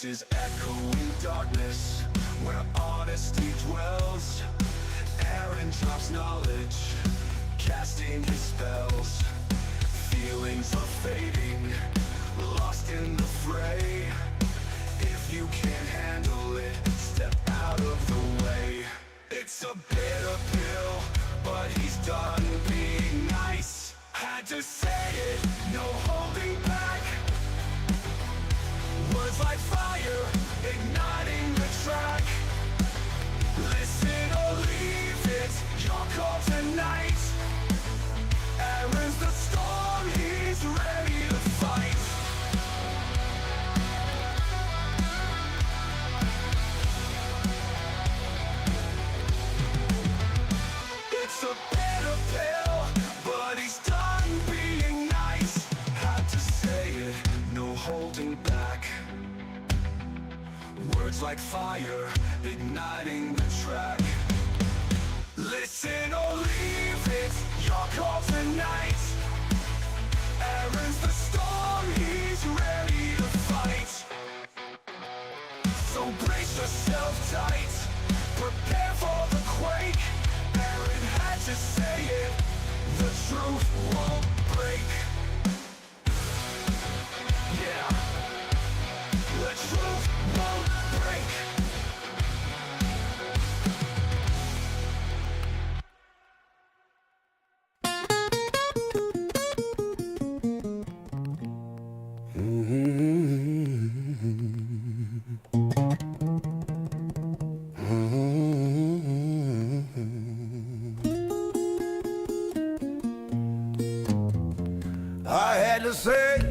voices echo in darkness, where honesty dwells. Aaron drops knowledge, casting his spells. Feelings are fading, lost in the fray. If you can't handle it, step out of the way. It's a bitter pill, but he's done being nice. Had to say it, no holding back. Words like fire, igniting the track. Listen or leave it, your call tonight. Aaron's the storm, he's ready to fight. It's a bitter pill, but he's done being nice. Had to say it, no holding back. Words like fire, igniting the track. Listen or leave it, your call tonight. Aaron's the storm, he's ready to fight. So brace yourself tight, prepare for the quake. Aaron had to say it, the truth won't break. Yeah, the truth won't break. I had to say,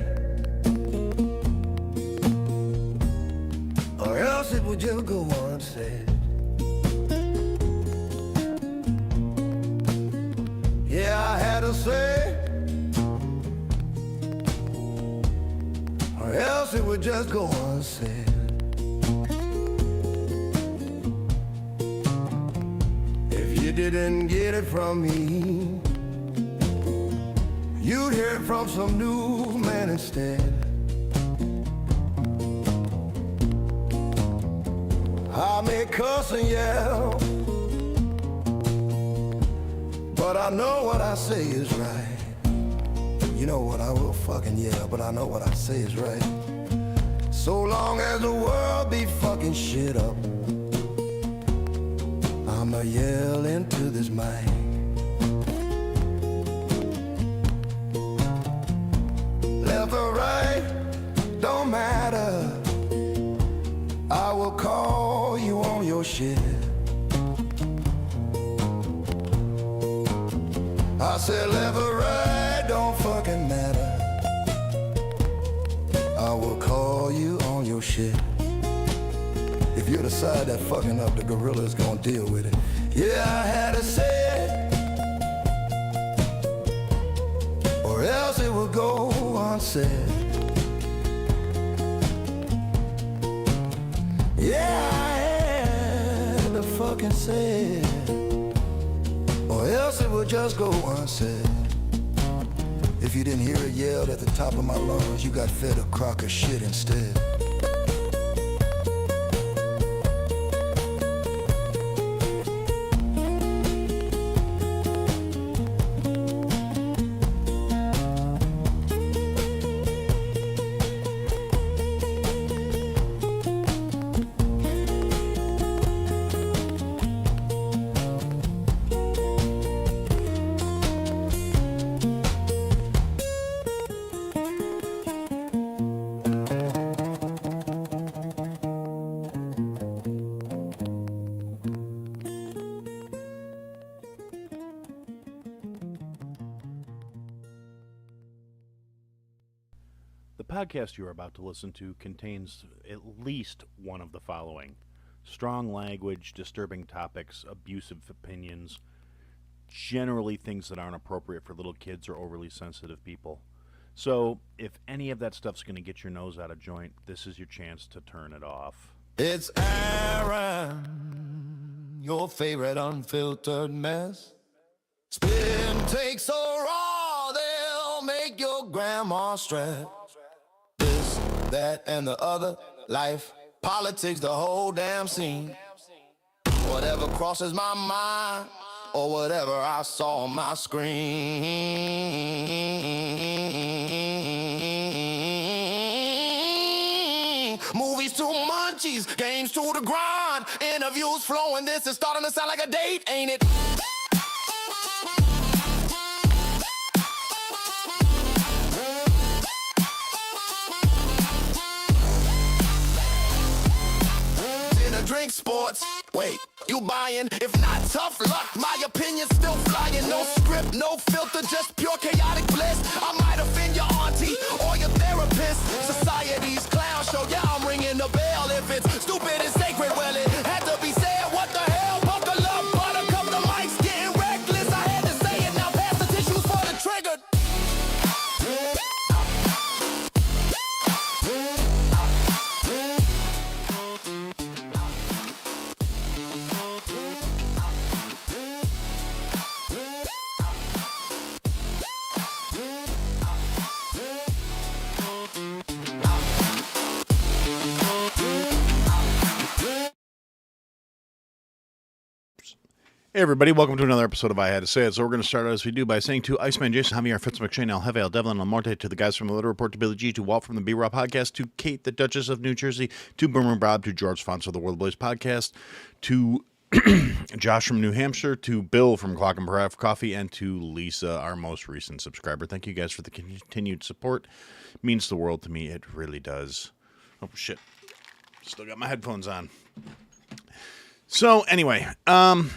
or else it would just go unsaid. Yeah, I had to say, or else it would just go unsaid. If you didn't get it from me, you'd hear it from some new man instead. I may cuss and yell, but I know what I say is right. You know what, I will fucking yell, but I know what I say is right. So long as the world be fucking shit up, I'ma yell into this mic. Left or right, don't matter, I will call you on your shit. I said left or right, don't fucking matter, I will call you on your shit. If you're the side that fucking up, the gorilla's gonna deal with it. Yeah, I had to say it, or else it would go unsaid. Yeah, I had to fucking say it, or else it would just go unsaid. If you didn't hear it yelled at the top of my lungs, you got fed a crock of shit instead. The podcast you are about to listen to contains at least one of the following: strong language, disturbing topics, abusive opinions, generally things that aren't appropriate for little kids or overly sensitive people. So, if any of that stuff's going to get your nose out of joint, this is your chance to turn it off. It's Aaron, your favorite unfiltered mess. Spin takes so raw, they'll make your grandma stress. This, that, and the other, life Politics, the whole damn scene. Whatever crosses my mind, or whatever I saw on my screen. Movies to munchies, games to the grind, interviews flowing. This is starting to sound like a date, ain't it? Drink sports. Wait, you buying? If not, tough luck. My opinion's still flying. No script, no filter, just pure chaotic bliss. I might offend your auntie or your therapist. Society's clown show. Yeah, I'm ringing the bell. If it's stupid and sacred, well, it had to be said. What the hell? Buckle up, buttercup, the mic's getting reckless. I had to say it. Now pass the tissues for the trigger. Hey everybody, welcome to another episode of I Had to Say It. So we're going to start as we do by saying to Iceman, Jason, Javier, Fitz, McShane, El Jefe, El Devlin, El Morte, to the guys from the Little Report, to Billy G, to Walt from the B-Raw Podcast, to Kate, the Duchess of New Jersey, to Boomer Bob, to George Fonso of the World Blaze Podcast, to Josh from New Hampshire, to Bill from Clock and Paragraph Coffee, and to Lisa, our most recent subscriber. Thank you guys for the continued support. It means the world to me. It really does. Oh, shit. Still got my headphones on. So anyway,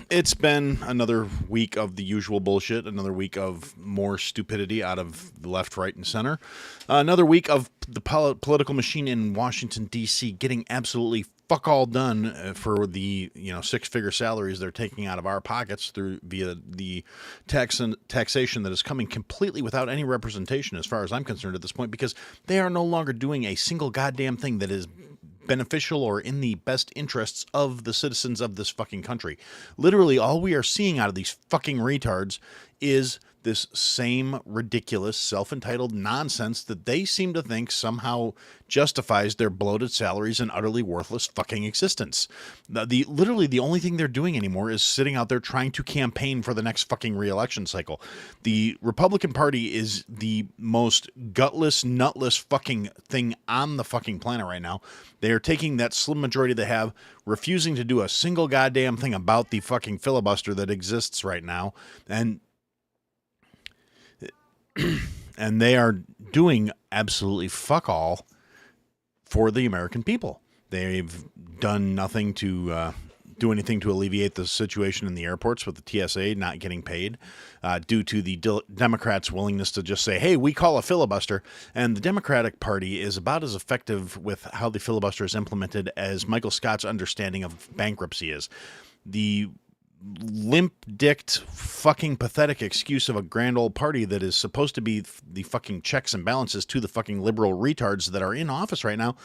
it's been another week of the usual bullshit, another week of more stupidity out of the left, right, and center, another week of the political machine in Washington, D.C. getting absolutely fuck all done for the six-figure salaries they're taking out of our pockets via the taxation that is coming completely without any representation as far as I'm concerned at this point, because they are no longer doing a single goddamn thing that is beneficial or in the best interests of the citizens of this fucking country. Literally, all we are seeing out of these fucking retards is this same ridiculous, self-entitled nonsense that they seem to think somehow justifies their bloated salaries and utterly worthless fucking existence. Literally, the only thing they're doing anymore is sitting out there trying to campaign for the next fucking re-election cycle. The Republican Party is the most gutless, nutless fucking thing on the fucking planet right now. They are taking that slim majority they have, refusing to do a single goddamn thing about the fucking filibuster that exists right now, and they are doing absolutely fuck all for the American people. They've done nothing to do anything to alleviate the situation in the airports with the TSA not getting paid due to the Democrats' willingness to just say, hey, we call a filibuster. And the Democratic Party is about as effective with how the filibuster is implemented as Michael Scott's understanding of bankruptcy is. The limp-dicked, fucking pathetic excuse of a grand old party that is supposed to be the fucking checks and balances to the fucking liberal retards that are in office right now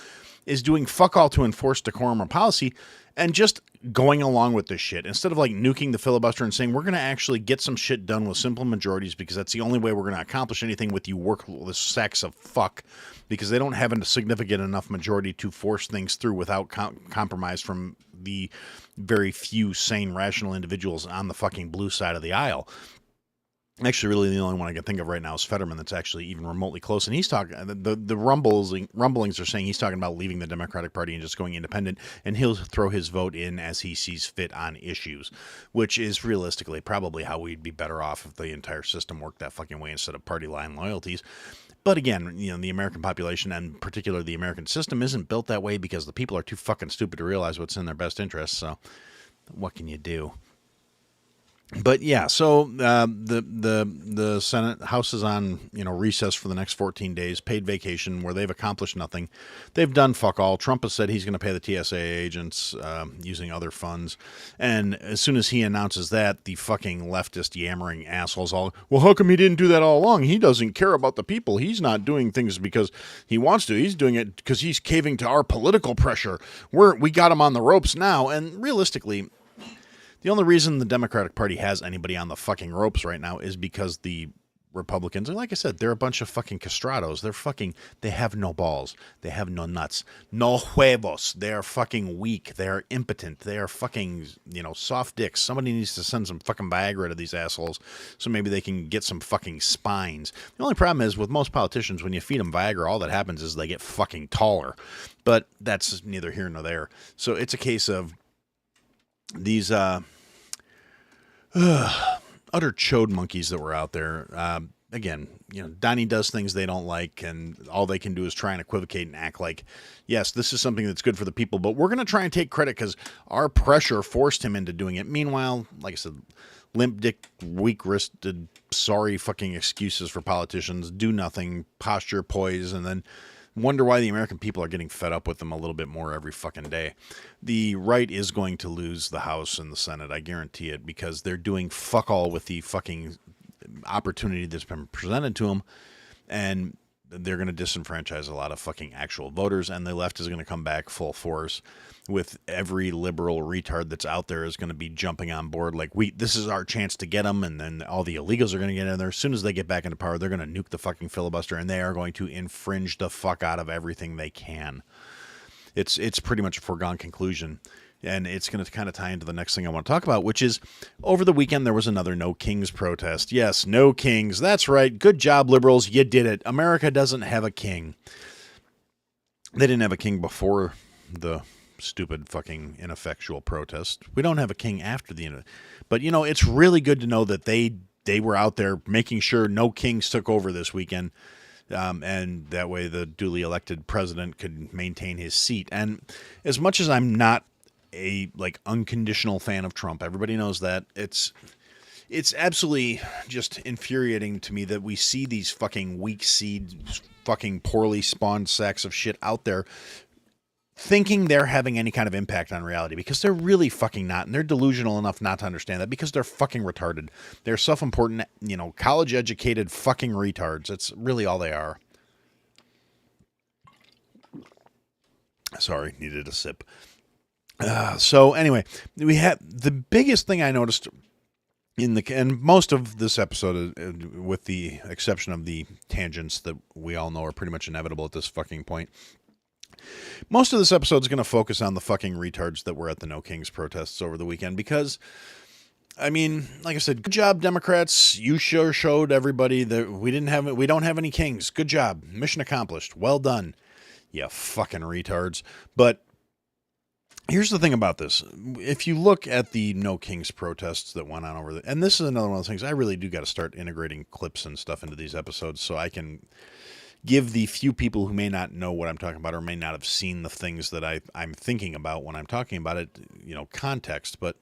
is doing fuck all to enforce decorum or policy and just going along with this shit. Instead of like nuking the filibuster and saying we're going to actually get some shit done with simple majorities because that's the only way we're going to accomplish anything with you worthless sacks of fuck, because they don't have a significant enough majority to force things through without compromise from the very few sane, rational individuals on the fucking blue side of the aisle. Actually, really, the only one I can think of right now is Fetterman that's actually even remotely close. And he's talking, the rumblings are saying he's talking about leaving the Democratic Party and just going independent, and he'll throw his vote in as he sees fit on issues, which is realistically probably how we'd be better off if the entire system worked that fucking way instead of party line loyalties. But again, the American population, and particularly the American system, isn't built that way because the people are too fucking stupid to realize what's in their best interest. So what can you do? But yeah, so the Senate House is on recess for the next 14 days, paid vacation, where they've accomplished nothing. They've done fuck all. Trump has said he's going to pay the TSA agents using other funds, and as soon as he announces that, the fucking leftist yammering assholes all, well, how come he didn't do that all along? He doesn't care about the people. He's not doing things because he wants to. He's doing it because he's caving to our political pressure. We got him on the ropes now, and realistically, the only reason the Democratic Party has anybody on the fucking ropes right now is because the Republicans, and like I said, they're a bunch of fucking castrados. They have no balls. They have no nuts. No huevos. They are fucking weak. They are impotent. They are fucking, soft dicks. Somebody needs to send some fucking Viagra to these assholes so maybe they can get some fucking spines. The only problem is with most politicians, when you feed them Viagra, all that happens is they get fucking taller. But that's neither here nor there. So it's a case of these, utter chode monkeys that were out there. Again, Donnie does things they don't like, and all they can do is try and equivocate and act like, yes, this is something that's good for the people, but we're going to try and take credit because our pressure forced him into doing it. Meanwhile, like I said, limp dick, weak-wristed, sorry fucking excuses for politicians, do nothing, posture, poise, and then wonder why the American people are getting fed up with them a little bit more every fucking day. The right is going to lose the House and the Senate, I guarantee it, because they're doing fuck all with the fucking opportunity that's been presented to them, and they're going to disenfranchise a lot of fucking actual voters, and the left is going to come back full force with every liberal retard that's out there is going to be jumping on board like, this is our chance to get them, and then all the illegals are going to get in there. As soon as they get back into power, they're going to nuke the fucking filibuster, and they are going to infringe the fuck out of everything they can. It's pretty much a foregone conclusion, and it's going to kind of tie into the next thing I want to talk about, which is over the weekend there was another No Kings protest. Yes, no kings. That's right. Good job, liberals. You did it. America doesn't have a king. They didn't have a king before the stupid fucking ineffectual protest. We don't have a king after the but it's really good to know that they were out there making sure no kings took over this weekend, and that way the duly elected president could maintain his seat. And as much as I'm not a unconditional fan of Trump, everybody knows that, it's absolutely just infuriating to me that we see these fucking weak seed, fucking poorly spawned sacks of shit out there thinking they're having any kind of impact on reality, because they're really fucking not, and they're delusional enough not to understand that, because they're fucking retarded. They're self-important, college-educated fucking retards. That's really all they are. Sorry, needed a sip. So anyway, we had the biggest thing I noticed and most of this episode, with the exception of the tangents that we all know are pretty much inevitable at this fucking point, most of this episode is going to focus on the fucking retards that were at the No Kings protests over the weekend, because, I mean, like I said, good job, Democrats. You sure showed everybody that we don't have any kings. Good job. Mission accomplished. Well done. You fucking retards. But here's the thing about this. If you look at the No Kings protests that went on and this is another one of those things, I really do got to start integrating clips and stuff into these episodes so I can give the few people who may not know what I'm talking about or may not have seen the things that I'm thinking about when I'm talking about it, context. But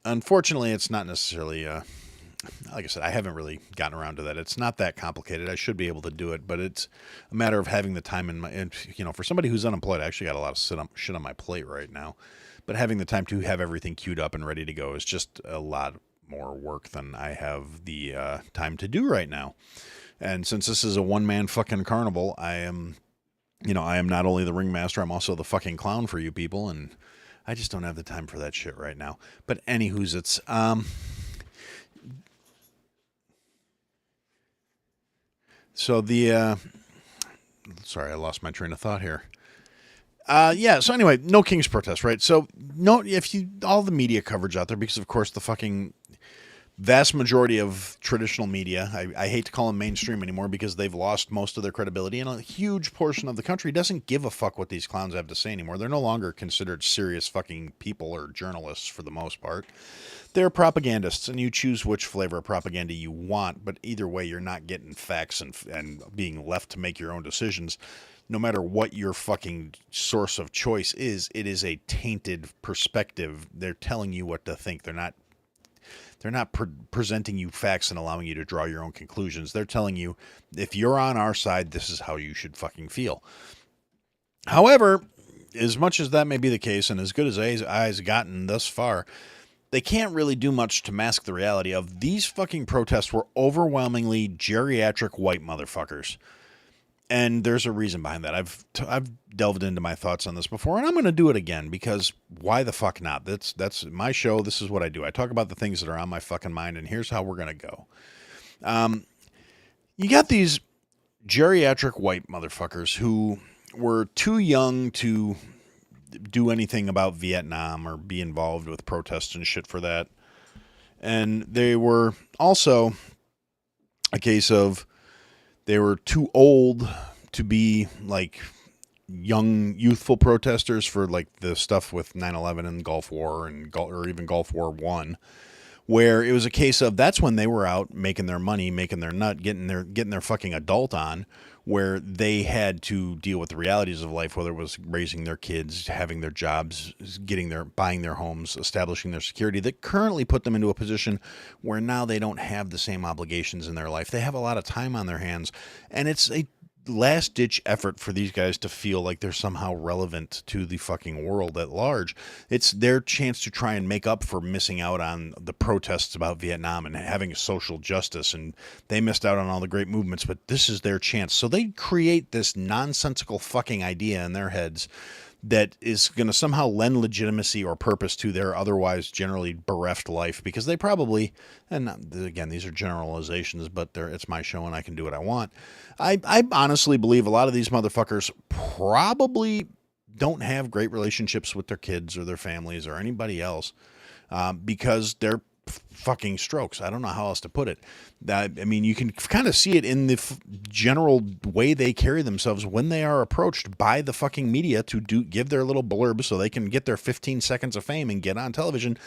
unfortunately, it's not necessarily, like I said, I haven't really gotten around to that. It's not that complicated. I should be able to do it, but it's a matter of having the time for somebody who's unemployed, I actually got a lot of shit on my plate right now, but having the time to have everything queued up and ready to go is just a lot more work than I have the time to do right now. And since this is a one-man fucking carnival, I am not only the ringmaster, I'm also the fucking clown for you people, and I just don't have the time for that shit right now. But anywho's it's, so the, sorry, I lost my train of thought here. So anyway, No Kings protest, right? So all the media coverage out there, because of course the fucking vast majority of traditional media, I hate to call them mainstream anymore because they've lost most of their credibility, and a huge portion of the country doesn't give a fuck what these clowns have to say anymore. They're no longer considered serious fucking people or journalists for the most part. They're propagandists, and you choose which flavor of propaganda you want, but either way, you're not getting facts and being left to make your own decisions. No matter what your fucking source of choice is, it is a tainted perspective. They're telling you what to think. They're not presenting you facts and allowing you to draw your own conclusions. They're telling you, if you're on our side, this is how you should fucking feel. However, as much as that may be the case, and as good as I's gotten thus far, they can't really do much to mask the reality of these fucking protests were overwhelmingly geriatric white motherfuckers. And there's a reason behind that. I've delved into my thoughts on this before, and I'm going to do it again, because why the fuck not? That's my show. This is what I do. I talk about the things that are on my fucking mind, and here's how we're going to go. You got these geriatric white motherfuckers who were too young to do anything about Vietnam or be involved with protests and shit for that. And they were also a case of they were too old to be like young, youthful protesters for like the stuff with 9/11 and Gulf War or even Gulf War One, where it was a case of that's when they were out making their money, making their nut, getting their fucking adult on, where they had to deal with the realities of life, whether it was raising their kids, having their jobs, buying their homes, establishing their security, that currently put them into a position where now they don't have the same obligations in their life. They have a lot of time on their hands, and it's a last ditch effort for these guys to feel like they're somehow relevant to the fucking world at large. It's their chance to try and make up for missing out on the protests about Vietnam and having social justice, and they missed out on all the great movements, but this is their chance. So they create this nonsensical fucking idea in their heads that is going to somehow lend legitimacy or purpose to their otherwise generally bereft life, because they probably, and again, these are generalizations, but it's my show and I can do what I want. I honestly believe a lot of these motherfuckers probably don't have great relationships with their kids or their families or anybody else, because they're fucking strokes. I don't know how else to put it. I mean, you can kind of see it in the general way they carry themselves when they are approached by the fucking media to give their little blurb so they can get their 15 seconds of fame and get on television.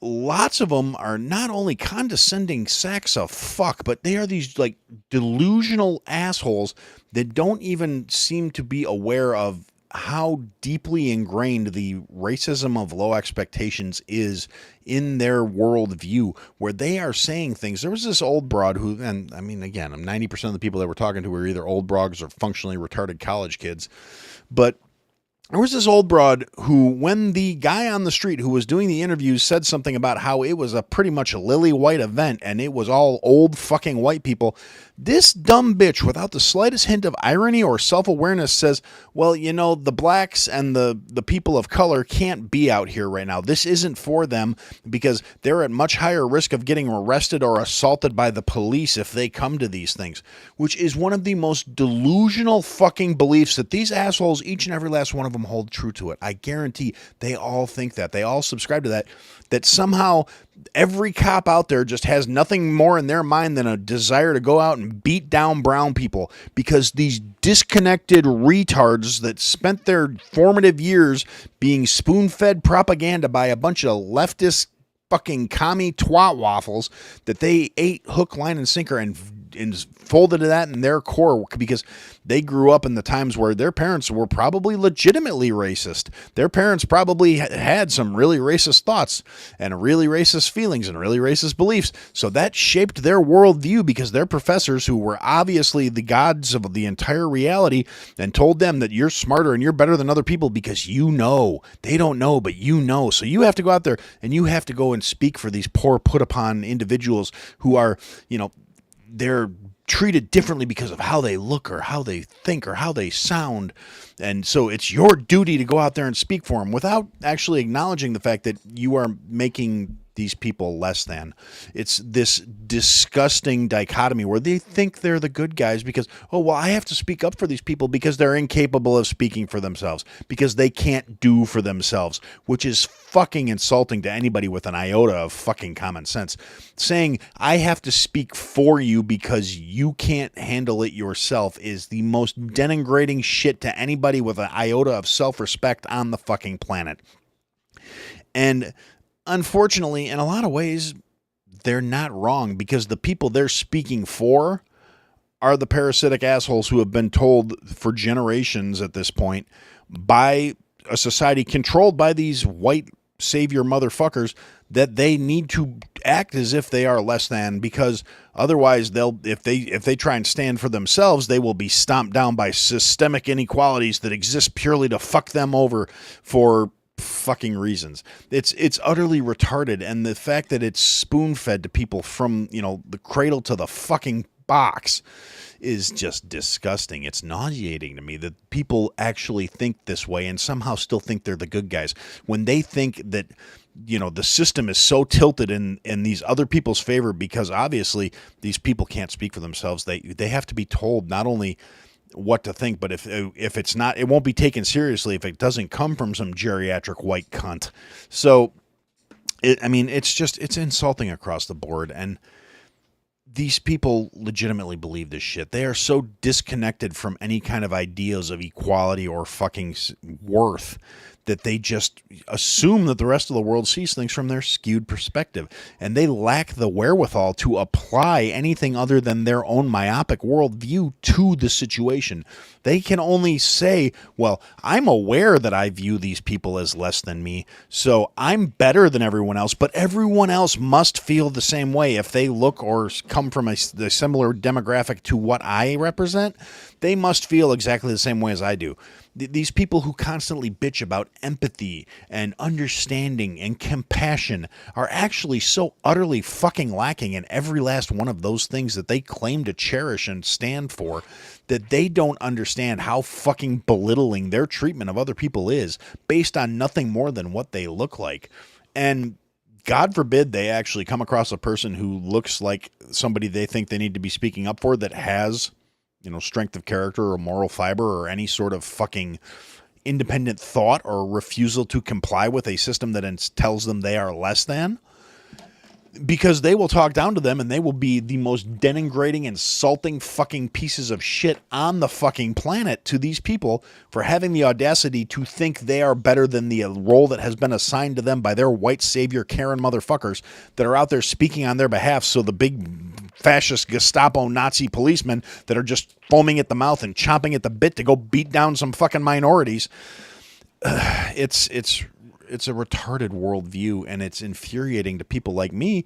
Lots of them are not only condescending sacks of fuck, but they are these like delusional assholes that don't even seem to be aware of how deeply ingrained the racism of low expectations is in their worldview, where they are saying things. There was this old broad who, and I mean, again, 90% of the people that we're talking to were either old broads or functionally retarded college kids, but there was this old broad who, when the guy on the street who was doing the interviews said something about how it was a pretty much a lily white event and it was all old fucking white people, this dumb bitch, without the slightest hint of irony or self-awareness, says, well, you know, the blacks and the people of color can't be out here right now. This isn't for them because they're at much higher risk of getting arrested or assaulted by the police if they come to these things, which is one of the most delusional fucking beliefs that these assholes, each and every last one of them, hold true to it. I guarantee they all think that. They all subscribe to that somehow every cop out there just has nothing more in their mind than a desire to go out and beat down brown people, because these disconnected retards that spent their formative years being spoon-fed propaganda by a bunch of leftist fucking commie twat waffles that they ate hook, line, and sinker and folded to that in their core, because they grew up in the times where their parents were probably legitimately racist. Their parents probably had some really racist thoughts and really racist feelings and really racist beliefs. So that shaped their worldview, because their professors, who were obviously the gods of the entire reality, and told them that you're smarter and you're better than other people because you know. They don't know, but you know. So you have to go out there and you have to go and speak for these poor put upon individuals who are, you know, they're treated differently because of how they look or how they think or how they sound. And so it's your duty to go out there and speak for them without actually acknowledging the fact that you are making these people less than. It's this disgusting dichotomy where they think they're the good guys because, oh, well, I have to speak up for these people because they're incapable of speaking for themselves, because they can't do for themselves, which is fucking insulting to anybody with an iota of fucking common sense. Saying I have to speak for you because you can't handle it yourself is the most denigrating shit to anybody with an iota of self-respect on the fucking planet. And unfortunately, in a lot of ways, they're not wrong, because the people they're speaking for are the parasitic assholes who have been told for generations at this point by a society controlled by these white savior motherfuckers that they need to act as if they are less than, because otherwise if they try and stand for themselves, they will be stomped down by systemic inequalities that exist purely to fuck them over for fucking reasons. It's utterly retarded, and the fact that it's spoon-fed to people from, you know, the cradle to the fucking box is just disgusting. It's nauseating to me that people actually think this way and somehow still think they're the good guys when they think that the system is so tilted in these other people's favor, because obviously these people can't speak for themselves. They have to be told not only what to think, but if it's not, it won't be taken seriously if it doesn't come from some geriatric white cunt. So, it's insulting across the board. And these people legitimately believe this shit. They are so disconnected from any kind of ideas of equality or fucking worth that they just assume that the rest of the world sees things from their skewed perspective. And they lack the wherewithal to apply anything other than their own myopic worldview to the situation. They can only say, well, I'm aware that I view these people as less than me, so I'm better than everyone else, but everyone else must feel the same way. If they look or come from a similar demographic to what I represent, they must feel exactly the same way as I do. These people who constantly bitch about empathy and understanding and compassion are actually so utterly fucking lacking in every last one of those things that they claim to cherish and stand for, that they don't understand how fucking belittling their treatment of other people is based on nothing more than what they look like. And God forbid they actually come across a person who looks like somebody they think they need to be speaking up for, that has strength of character or moral fiber or any sort of fucking independent thought or refusal to comply with a system that tells them they are less than, because they will talk down to them and they will be the most denigrating, insulting fucking pieces of shit on the fucking planet to these people for having the audacity to think they are better than the role that has been assigned to them by their white savior Karen motherfuckers that are out there speaking on their behalf. So the big fascist Gestapo Nazi policemen that are just foaming at the mouth and chomping at the bit to go beat down some fucking minorities. It's a retarded worldview, and it's infuriating to people like me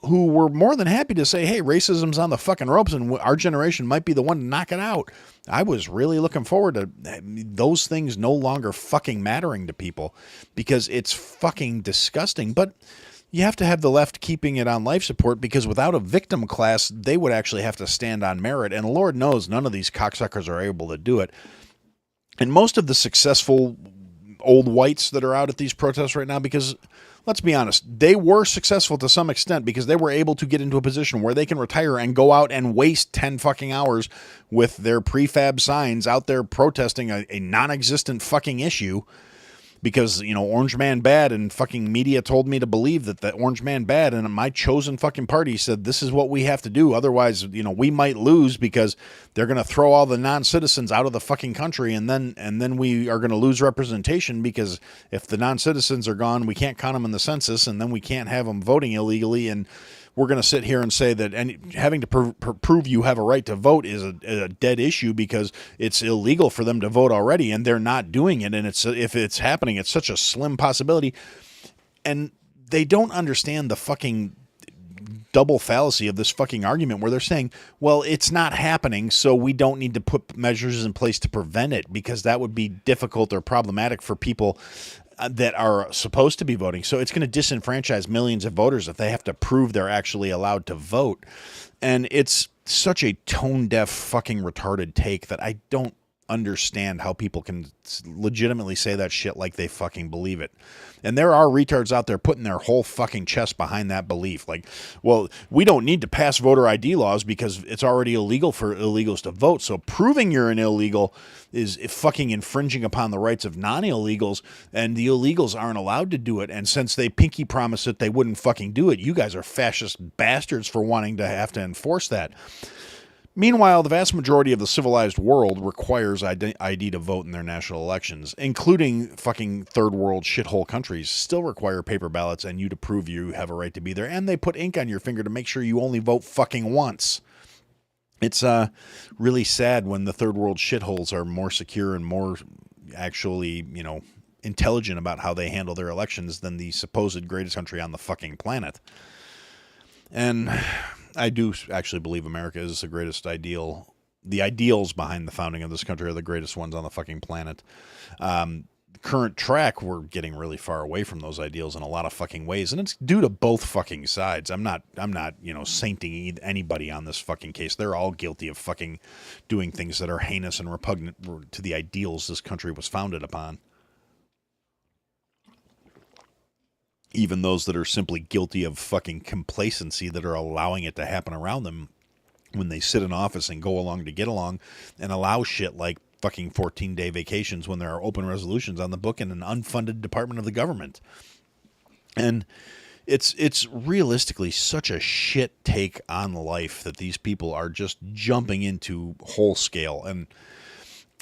who were more than happy to say, hey, racism's on the fucking ropes and our generation might be the one to knock it out. I was really looking forward to those things no longer fucking mattering to people, because it's fucking disgusting. But you have to have the left keeping it on life support, because without a victim class, they would actually have to stand on merit. And Lord knows none of these cocksuckers are able to do it. And most of the successful old whites that are out at these protests right now, because let's be honest, they were successful to some extent because they were able to get into a position where they can retire and go out and waste 10 fucking hours with their prefab signs out there protesting a non-existent fucking issue. Because, Orange Man bad, and fucking media told me to believe that the Orange Man bad, and my chosen fucking party said this is what we have to do. Otherwise, we might lose because they're going to throw all the non-citizens out of the fucking country, and then we are going to lose representation, because if the non-citizens are gone, we can't count them in the census, and then we can't have them voting illegally, and we're going to sit here and say that having to prove you have a right to vote is a dead issue because it's illegal for them to vote already, and they're not doing it. And if it's happening, it's such a slim possibility. And they don't understand the fucking double fallacy of this fucking argument where they're saying, well, it's not happening, so we don't need to put measures in place to prevent it, because that would be difficult or problematic for people that are supposed to be voting. So it's going to disenfranchise millions of voters if they have to prove they're actually allowed to vote. And it's such a tone-deaf fucking retarded take that I don't understand how people can legitimately say that shit like they fucking believe it. And there are retards out there putting their whole fucking chest behind that belief. Like, well, we don't need to pass voter ID laws because it's already illegal for illegals to vote. So proving you're an illegal is fucking infringing upon the rights of non-illegals, and the illegals aren't allowed to do it. And since they pinky promised that they wouldn't fucking do it, you guys are fascist bastards for wanting to have to enforce that. Meanwhile, the vast majority of the civilized world requires ID to vote in their national elections, including fucking third world shithole countries still require paper ballots and you to prove you have a right to be there. And they put ink on your finger to make sure you only vote fucking once. It's really sad when the third world shitholes are more secure and more actually, intelligent about how they handle their elections than the supposed greatest country on the fucking planet. And I do actually believe America is the greatest ideal. The ideals behind the founding of this country are the greatest ones on the fucking planet. Current track, we're getting really far away from those ideals in a lot of fucking ways, and it's due to both fucking sides. I'm not sainting anybody on this fucking case. They're all guilty of fucking doing things that are heinous and repugnant to the ideals this country was founded upon. even those that are simply guilty of fucking complacency that are allowing it to happen around them when they sit in office and go along to get along and allow shit like fucking 14-day vacations when there are open resolutions on the book in an unfunded department of the government. And it's realistically such a shit take on life that these people are just jumping into whole scale. And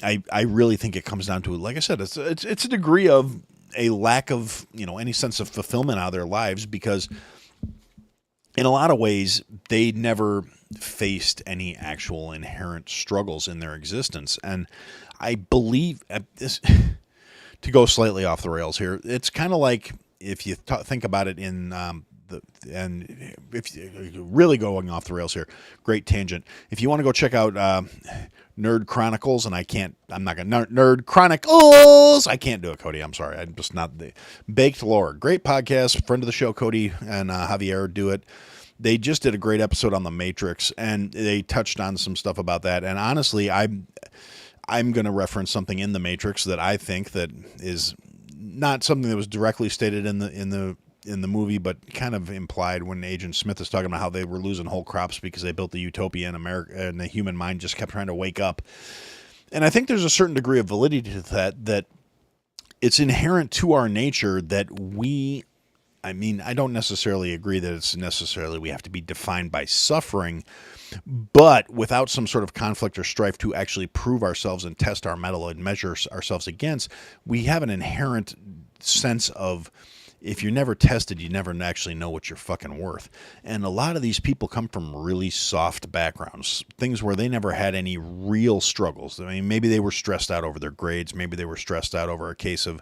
I really think it comes down to, like I said, it's a degree of a lack of, any sense of fulfillment out of their lives, because in a lot of ways they never faced any actual inherent struggles in their existence. And I believe this, to go slightly off the rails here, it's kind of like, if you think about it in and if you're really going off the rails here, great tangent. If you want to go check out Nerd Chronicles, and I'm not going to Nerd Chronicles. I can't do it, Cody. I'm sorry. I'm just not the Baked Lore. Great podcast. Friend of the show, Cody and Javier do it. They just did a great episode on the Matrix, and they touched on some stuff about that. And honestly, I'm going to reference something in the Matrix that I think that is not something that was directly stated in the movie, but kind of implied when Agent Smith is talking about how they were losing whole crops because they built the utopia in America, and the human mind just kept trying to wake up. And I think there's a certain degree of validity to that it's inherent to our nature that I don't necessarily agree that it's necessarily we have to be defined by suffering, but without some sort of conflict or strife to actually prove ourselves and test our mettle and measure ourselves against, we have an inherent sense of, if you're never tested, you never actually know what you're fucking worth. And a lot of these people come from really soft backgrounds, things where they never had any real struggles. I mean, maybe they were stressed out over their grades. Maybe they were stressed out over a case of,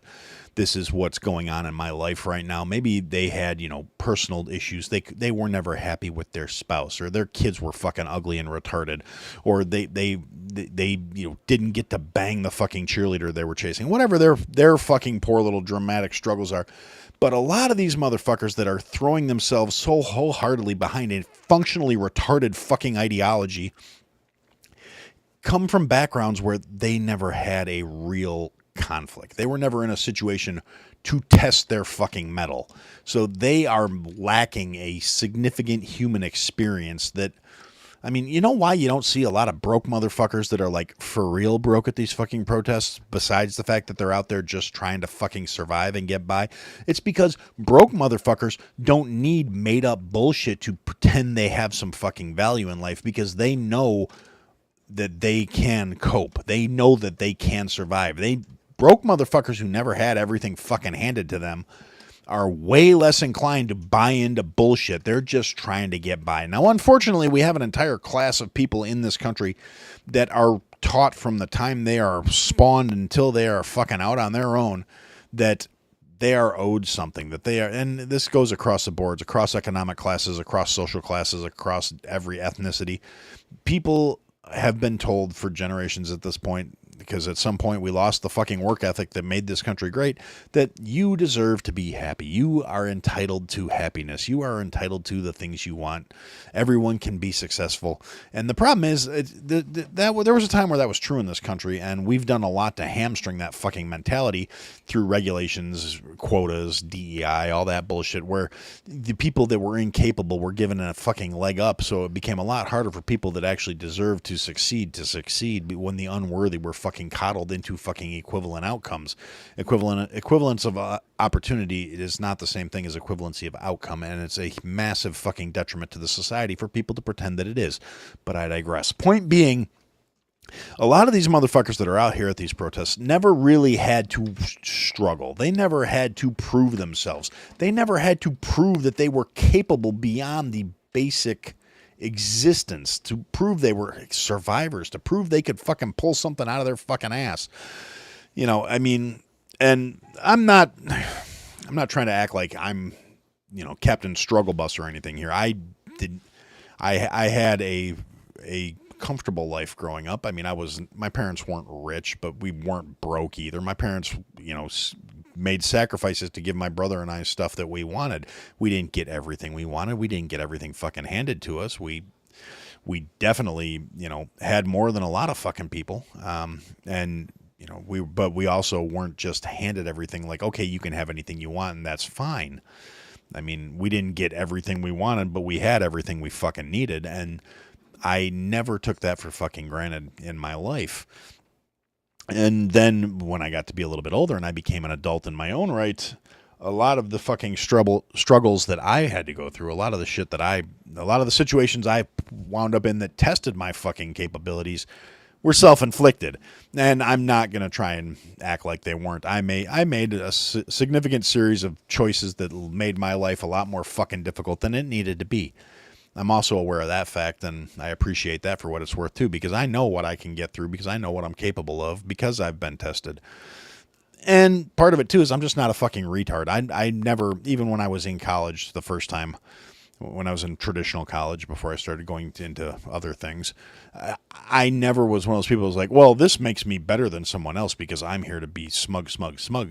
this is what's going on in my life right now. Maybe they had, personal issues. They were never happy with their spouse, or their kids were fucking ugly and retarded, or they didn't get to bang the fucking cheerleader they were chasing. Whatever their fucking poor little dramatic struggles are. But a lot of these motherfuckers that are throwing themselves so wholeheartedly behind a functionally retarded fucking ideology come from backgrounds where they never had a real conflict. They were never in a situation to test their fucking mettle. So they are lacking a significant human experience that, I mean, you know why you don't see a lot of broke motherfuckers that are like for real broke at these fucking protests, besides the fact that they're out there just trying to fucking survive and get by? It's because broke motherfuckers don't need made up bullshit to pretend they have some fucking value in life, because they know that they can cope. They know that they can survive. Broke motherfuckers who never had everything fucking handed to them are way less inclined to buy into bullshit. They're just trying to get by. Now, unfortunately, we have an entire class of people in this country that are taught from the time they are spawned until they are fucking out on their own that they are owed something, that they are, and this goes across the boards, across economic classes, across social classes, across every ethnicity. People have been told for generations at this point, because at some point we lost the fucking work ethic that made this country great, that you deserve to be happy. You are entitled to happiness. You are entitled to the things you want. Everyone can be successful. And the problem is there was a time where that was true in this country, and we've done a lot to hamstring that fucking mentality through regulations, quotas, DEI, all that bullshit, where the people that were incapable were given a fucking leg up. So it became a lot harder for people that actually deserved to succeed when the unworthy were fucking coddled into fucking equivalent outcomes. Equivalence of opportunity is not the same thing as equivalency of outcome, and it's a massive fucking detriment to the society for people to pretend that it is. But I digress. Point being, a lot of these motherfuckers that are out here at these protests never really had to struggle. They never had to prove themselves. They never had to prove that they were capable beyond the basic existence, to prove they were survivors, to prove they could fucking pull something out of their fucking ass. I mean, and I'm not trying to act like I'm, Captain Struggle Bus or anything here. I had a comfortable life growing up. I mean, my parents weren't rich, but we weren't broke either. My parents, made sacrifices to give my brother and I stuff that we wanted. We didn't get everything we wanted. We didn't get everything fucking handed to us. We definitely, had more than a lot of fucking people. But we also weren't just handed everything like, okay, you can have anything you want and that's fine. I mean, we didn't get everything we wanted, but we had everything we fucking needed. And I never took that for fucking granted in my life. And then when I got to be a little bit older and I became an adult in my own right, a lot of the fucking struggles that I had to go through, a lot of the situations I wound up in that tested my fucking capabilities were self-inflicted. And I'm not going to try and act like they weren't. I made a significant series of choices that made my life a lot more fucking difficult than it needed to be. I'm also aware of that fact, and I appreciate that for what it's worth too, because I know what I can get through, because I know what I'm capable of, because I've been tested. And part of it too is I'm just not a fucking retard. I never, even when I was in college the first time, when I was in traditional college before I started going into other things, I never was one of those people who was like, well, this makes me better than someone else because I'm here to be smug.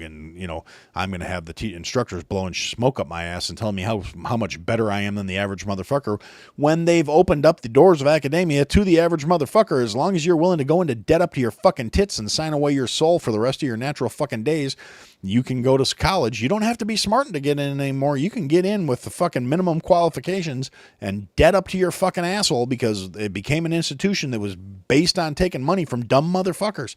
And, you know, I'm going to have the instructors blowing smoke up my ass and telling me how much better I am than the average motherfucker, when they've opened up the doors of academia to the average motherfucker. As long as you're willing to go into debt up to your fucking tits and sign away your soul for the rest of your natural fucking days, you can go to college. You don't have to be smart to get in anymore. You can get in with the fucking minimum qualifications and debt up to your fucking asshole, because it became an institution that was based on taking money from dumb motherfuckers.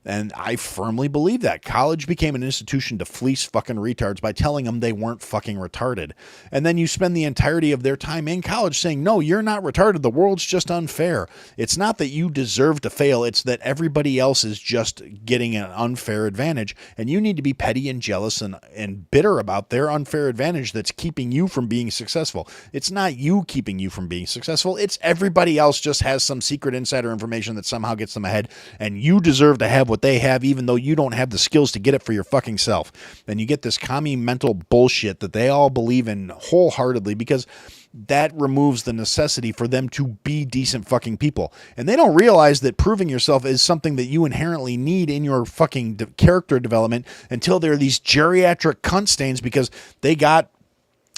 And I firmly believe that college became an institution to fleece fucking retards by telling them they weren't fucking retarded. And then you spend the entirety of their time in college saying, no, you're not retarded. The world's just unfair. It's not that you deserve to fail. It's that everybody else is just getting an unfair advantage. And you need to be petty and jealous and bitter about their unfair advantage that's keeping you from being successful. It's not you keeping you from being successful. It's everybody else just has some secret insider information that somehow gets them ahead. And you deserve to have what they have, even though you don't have the skills to get it for your fucking self. And you get this commie mental bullshit that they all believe in wholeheartedly, because that removes the necessity for them to be decent fucking people. And they don't realize that proving yourself is something that you inherently need in your fucking character development, until they're these geriatric cunt stains because they got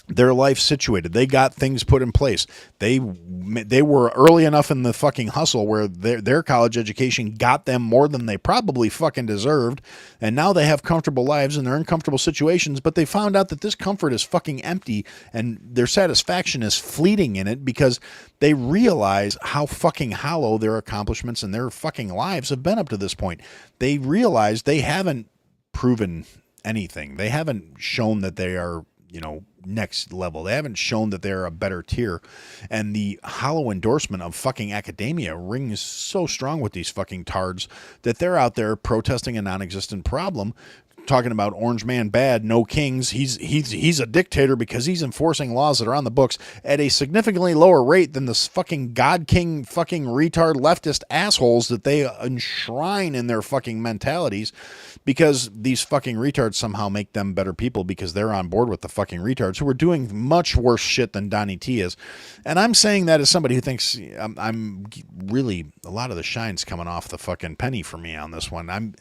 their life situated. They got things put in place. They were early enough in the fucking hustle where their college education got them more than they probably fucking deserved. And now they have comfortable lives and they're in comfortable situations, but they found out that this comfort is fucking empty and their satisfaction is fleeting in it, because they realize how fucking hollow their accomplishments and their fucking lives have been up to this point. They realize they haven't proven anything. They haven't shown that they are, you know, next level. They haven't shown that they're a better tier. And the hollow endorsement of fucking academia rings so strong with these fucking tards that they're out there protesting a non-existent problem, talking about Orange Man bad, no kings. He's a dictator because he's enforcing laws that are on the books at a significantly lower rate than the fucking God King fucking retard leftist assholes that they enshrine in their fucking mentalities, because these fucking retards somehow make them better people because they're on board with the fucking retards who are doing much worse shit than Donnie T is. And I'm saying that as somebody who thinks I'm really, a lot of the shine's coming off the fucking penny for me on this one.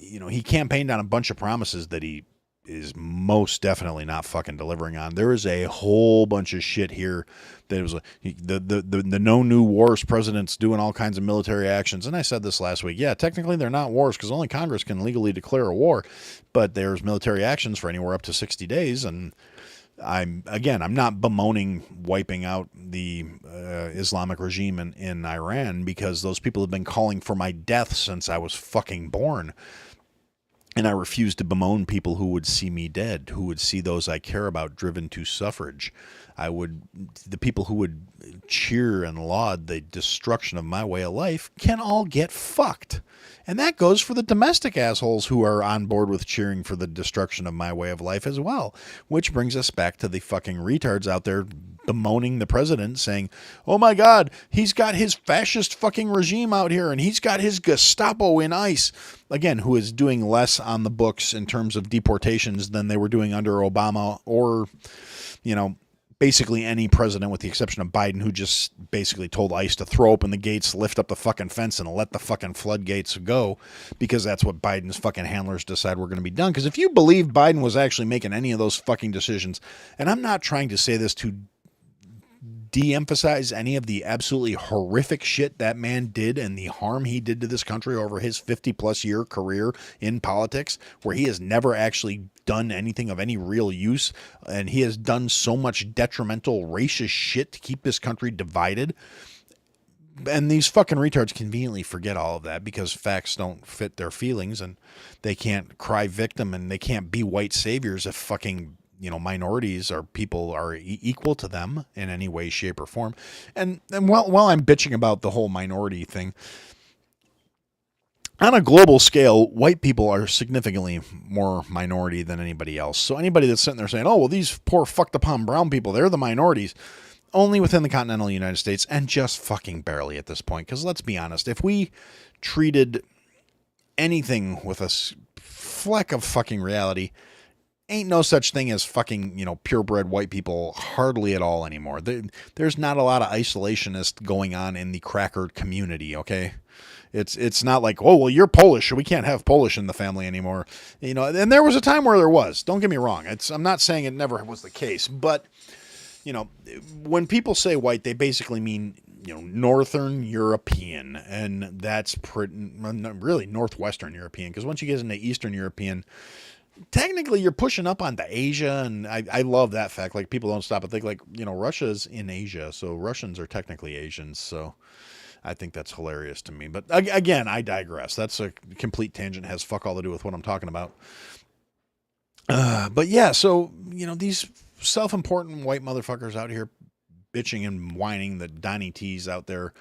You know, he campaigned on a bunch of promises that he is most definitely not fucking delivering on. There is a whole bunch of shit here that was the no new wars president's doing all kinds of military actions. And I said this last week. Yeah, technically they're not wars because only Congress can legally declare a war, but there's military actions for anywhere up to 60 days. And I'm not bemoaning wiping out the Islamic regime in Iran, because those people have been calling for my death since I was fucking born. And I refuse to bemoan people who would see me dead, who would see those I care about driven to suffrage. The people who would cheer and laud the destruction of my way of life can all get fucked. And that goes for the domestic assholes who are on board with cheering for the destruction of my way of life as well. Which brings us back to the fucking retards out there bemoaning the president, saying, oh my God, he's got his fascist fucking regime out here and he's got his Gestapo in ICE. Again, who is doing less on the books in terms of deportations than they were doing under Obama, or, you know, basically any president with the exception of Biden, who just basically told ICE to throw open the gates, lift up the fucking fence, and let the fucking floodgates go, because that's what Biden's fucking handlers decide were going to be done. Because if you believe Biden was actually making any of those fucking decisions, and I'm not trying to say this to de-emphasize any of the absolutely horrific shit that man did and the harm he did to this country over his 50-plus year career in politics, where he has never actually done anything of any real use, and he has done so much detrimental racist shit to keep this country divided. And these fucking retards conveniently forget all of that because facts don't fit their feelings, and they can't cry victim, and they can't be white saviors if fucking, you know, minorities or people are equal to them in any way, shape, or form. And while I'm bitching about the whole minority thing, on a global scale, white people are significantly more minority than anybody else. So anybody that's sitting there saying, oh, well, these poor fucked upon brown people, they're the minorities, only within the continental United States, and just fucking barely at this point. Because let's be honest, if we treated anything with a fleck of fucking reality, ain't no such thing as fucking, you know, purebred white people hardly at all anymore. There's not a lot of isolationist going on in the cracker community, okay? It's not like, oh, well, you're Polish, so we can't have Polish in the family anymore. You know, and there was a time where there was. Don't get me wrong. I'm not saying it never was the case, but you know, when people say white, they basically mean, you know, Northern European, and that's really Northwestern European, because once you get into Eastern European, technically you're pushing up onto Asia, and I love that fact. Like, people don't stop and think, like, you know, Russia's in Asia, so Russians are technically Asians, so I think that's hilarious to me. But again, I digress. That's a complete tangent, has fuck all to do with what I'm talking about. But yeah, so, you know, these self-important white motherfuckers out here bitching and whining that Donnie T's out there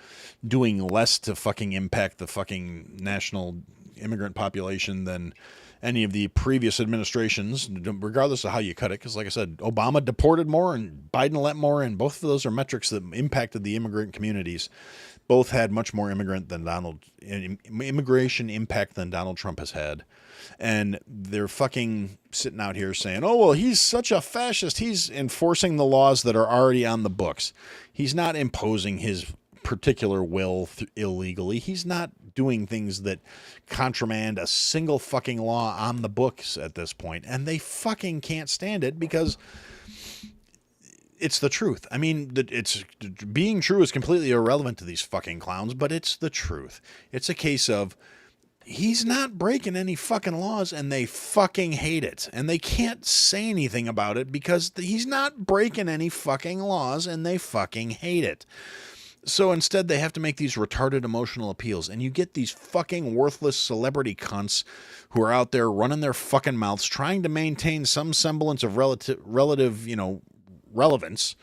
doing less to fucking impact the fucking national immigrant population than any of the previous administrations, regardless of how you cut it. Because like I said, Obama deported more and Biden let more in. Both of those are metrics that impacted the immigrant communities. Both had much more immigration impact than Donald Trump has had. And they're fucking sitting out here saying, oh, well, he's such a fascist. He's enforcing the laws that are already on the books. He's not imposing his particular will illegally. He's not doing things that contramand a single fucking law on the books at this point. And they fucking can't stand it because it's the truth. I mean, it's being true is completely irrelevant to these fucking clowns, but it's the truth. It's a case of he's not breaking any fucking laws, and they fucking hate it. And they can't say anything about it because he's not breaking any fucking laws, and they fucking hate it. So instead, they have to make these retarded emotional appeals, and you get these fucking worthless celebrity cunts who are out there running their fucking mouths, trying to maintain some semblance of relative, you know, relevance,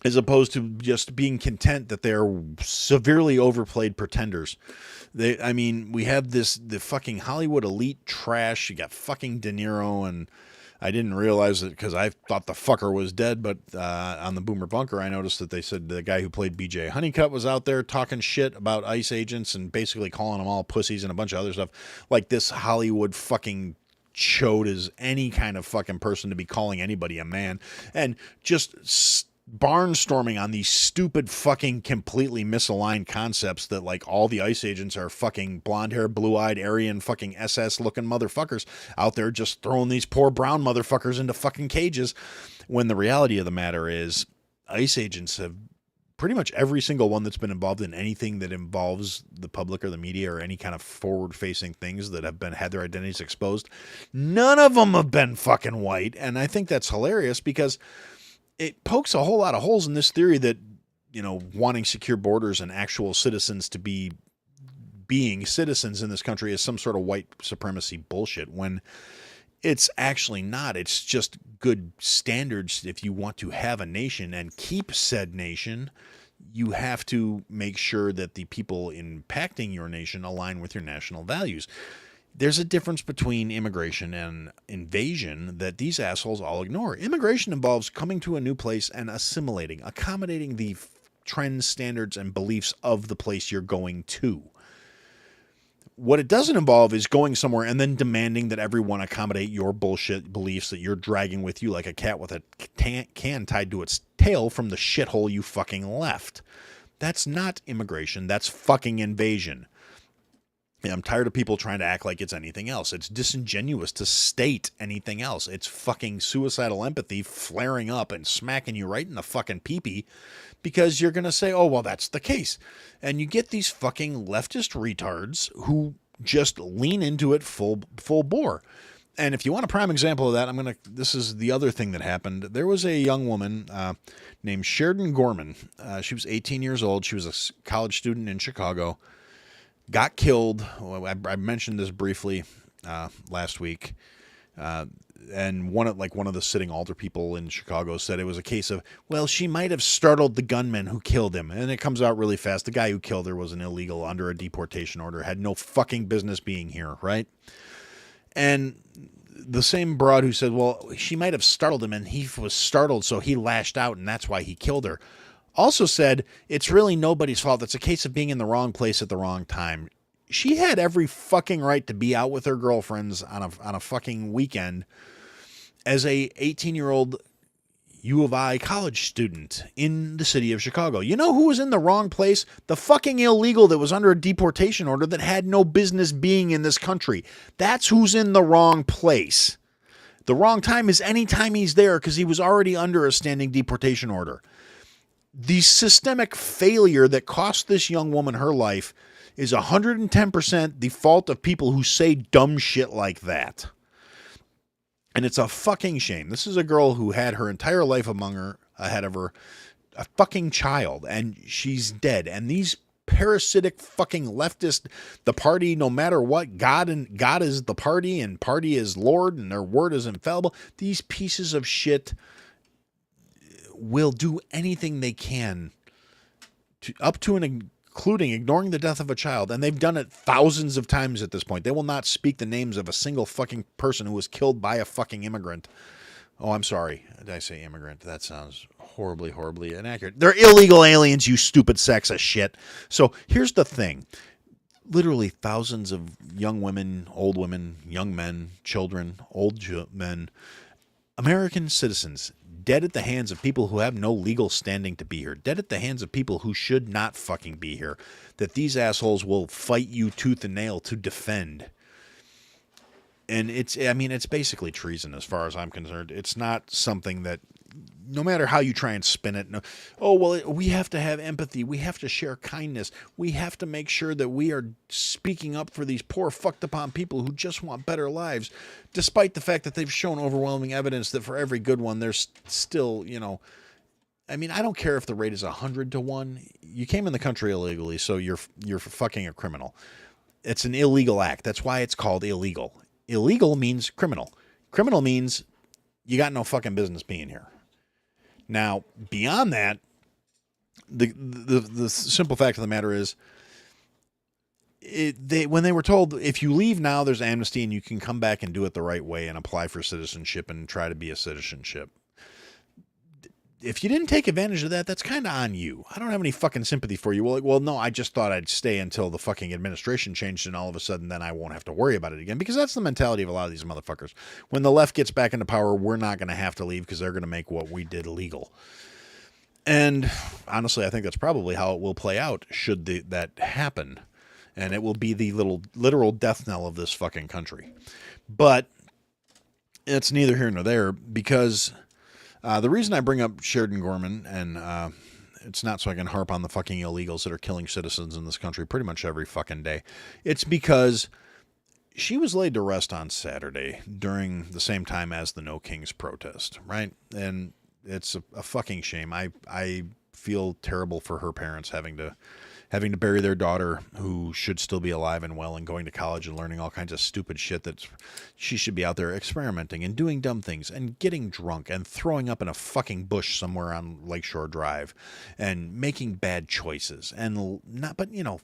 as opposed to just being content that they're severely overplayed pretenders. I mean, we have the fucking Hollywood elite trash. You got fucking De Niro, and I didn't realize it because I thought the fucker was dead, but on the Boomer Bunker, I noticed that they said the guy who played BJ Honeycutt was out there talking shit about ICE agents and basically calling them all pussies and a bunch of other stuff. Like, this Hollywood fucking chode is any kind of fucking person to be calling anybody a man, and just barnstorming on these stupid fucking completely misaligned concepts that, like, all the ICE agents are fucking blonde-haired, blue-eyed, Aryan fucking SS-looking motherfuckers out there just throwing these poor brown motherfuckers into fucking cages, when the reality of the matter is ICE agents have pretty much every single one that's been involved in anything that involves the public or the media or any kind of forward-facing things that have had their identities exposed, none of them have been fucking white. And I think that's hilarious because it pokes a whole lot of holes in this theory that, you know, wanting secure borders and actual citizens to be being citizens in this country is some sort of white supremacy bullshit, when it's actually not. It's just good standards. If you want to have a nation and keep said nation, you have to make sure that the people impacting your nation align with your national values. There's a difference between immigration and invasion that these assholes all ignore. Immigration involves coming to a new place and assimilating, accommodating the trends, standards, and beliefs of the place you're going to. What it doesn't involve is going somewhere and then demanding that everyone accommodate your bullshit beliefs that you're dragging with you like a cat with a can tied to its tail from the shithole you fucking left. That's not immigration. That's fucking invasion. I'm tired of people trying to act like it's anything else. It's disingenuous to state anything else. It's fucking suicidal empathy flaring up and smacking you right in the fucking pee-pee because you're going to say, oh, well, that's the case. And you get these fucking leftist retards who just lean into it full bore. And if you want a prime example of that, this is the other thing that happened. There was a young woman named Sheridan Gorman. She was 18 years old. She was a college student in Chicago. Got killed. I mentioned this briefly last week, and one of the sitting altar people in Chicago said it was a case of, well, she might have startled the gunman who killed him, and it comes out really fast. The guy who killed her was an illegal under a deportation order, had no fucking business being here, right? And the same broad who said, well, she might have startled him, and he was startled, so he lashed out, and that's why he killed her. Also said, it's really nobody's fault. It's a case of being in the wrong place at the wrong time. She had every fucking right to be out with her girlfriends on a fucking weekend as a 18-year-old U of I college student in the city of Chicago. You know who was in the wrong place? The fucking illegal that was under a deportation order that had no business being in this country. That's who's in the wrong place. The wrong time is any time he's there because he was already under a standing deportation order. The systemic failure that cost this young woman her life is 110% the fault of people who say dumb shit like that. And it's a fucking shame. This is a girl who had her entire life ahead of her, a fucking child, and she's dead. And these parasitic fucking leftist, the party, no matter what, God is the party and party is Lord and their word is infallible. These pieces of shit will do anything they can up to and including ignoring the death of a child. And they've done it thousands of times at this point. They will not speak the names of a single fucking person who was killed by a fucking immigrant. Oh, I'm sorry. Did I say immigrant? That sounds horribly, horribly inaccurate. They're illegal aliens, you stupid sacks of shit. So here's the thing. Literally thousands of young women, young men, children, old men, American citizens, dead at the hands of people who have no legal standing to be here, dead at the hands of people who should not fucking be here, that these assholes will fight you tooth and nail to defend. And it's basically treason as far as I'm concerned. It's not something that, no matter how you try and spin it, we have to have empathy. We have to share kindness. We have to make sure that we are speaking up for these poor fucked upon people who just want better lives, despite the fact that they've shown overwhelming evidence that for every good one, there's still, I don't care if the rate is 100-1. You came in the country illegally, so you're fucking a criminal. It's an illegal act. That's why it's called illegal. Illegal means criminal. Criminal means you got no fucking business being here. Now, beyond that, the simple fact of the matter is, when they were told, if you leave now, there's amnesty and you can come back and do it the right way and apply for citizenship and try to be a citizenship. If you didn't take advantage of that, that's kind of on you. I don't have any fucking sympathy for you. Well, no, I just thought I'd stay until the fucking administration changed and all of a sudden then I won't have to worry about it again, because that's the mentality of a lot of these motherfuckers. When the left gets back into power, we're not going to have to leave because they're going to make what we did illegal. And honestly, I think that's probably how it will play out should that happen. And it will be the literal death knell of this fucking country. But it's neither here nor there, because the reason I bring up Sheridan Gorman, and it's not so I can harp on the fucking illegals that are killing citizens in this country pretty much every fucking day. It's because she was laid to rest on Saturday during the same time as the No Kings protest, right? And it's a fucking shame. I feel terrible for her parents having to bury their daughter, who should still be alive and well and going to college and learning all kinds of stupid shit that she should be out there experimenting and doing dumb things and getting drunk and throwing up in a fucking bush somewhere on Lakeshore Drive and making bad choices and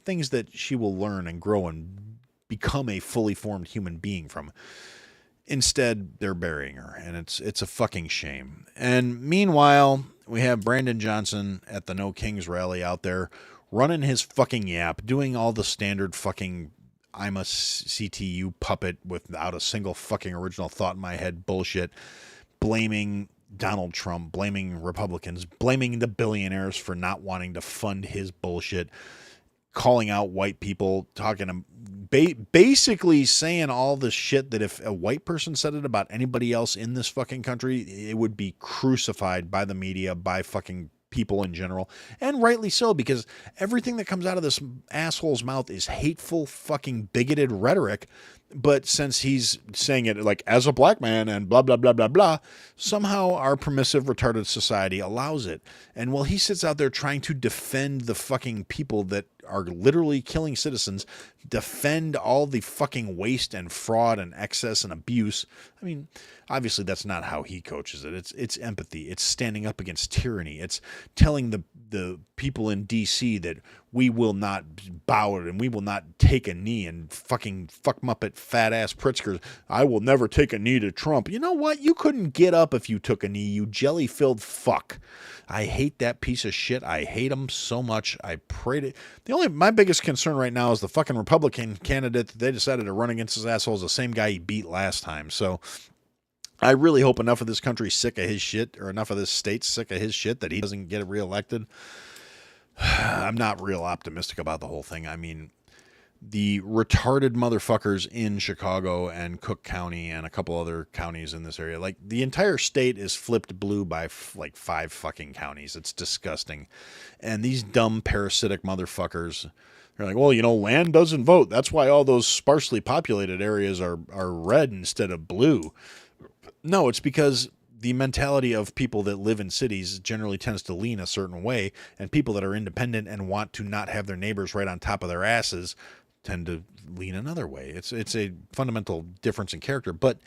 things that she will learn and grow and become a fully formed human being from. Instead, they're burying her, and it's a fucking shame. And meanwhile, we have Brandon Johnson at the No Kings rally out there running his fucking yap, doing all the standard fucking I'm a CTU puppet without a single fucking original thought in my head bullshit, blaming Donald Trump, blaming Republicans, blaming the billionaires for not wanting to fund his bullshit, calling out white people, basically saying all the shit that if a white person said it about anybody else in this fucking country, it would be crucified by the media, by fucking people in general, and rightly so, because everything that comes out of this asshole's mouth is hateful, fucking bigoted rhetoric. But since he's saying it like as a black man and blah, blah, blah, blah, blah, somehow our permissive, retarded society allows it. And while he sits out there trying to defend the fucking people that are literally killing citizens, defend all the fucking waste and fraud and excess and abuse. I mean, obviously that's not how he coaches it. It's empathy. It's standing up against tyranny. It's telling the people in DC that we will not bow and we will not take a knee, and fucking fuck Muppet fat ass Pritzkers. I will never take a knee to Trump. You know what? You couldn't get up if you took a knee, you jelly filled fuck. I hate that piece of shit. I hate him so much. I pray to my biggest concern right now is the fucking Republican candidate that they decided to run against his asshole is the same guy he beat last time. So I really hope enough of this country's sick of his shit, or enough of this state's sick of his shit, that he doesn't get reelected. I'm not real optimistic about the whole thing. I mean, the retarded motherfuckers in Chicago and Cook County and a couple other counties in this area, like the entire state is flipped blue by like 5 fucking counties. It's disgusting. And these dumb parasitic motherfuckers, they're like, well, you know, land doesn't vote. That's why all those sparsely populated areas are red instead of blue. No, it's because the mentality of people that live in cities generally tends to lean a certain way, and people that are independent and want to not have their neighbors right on top of their asses tend to lean another way. It's a fundamental difference in character. But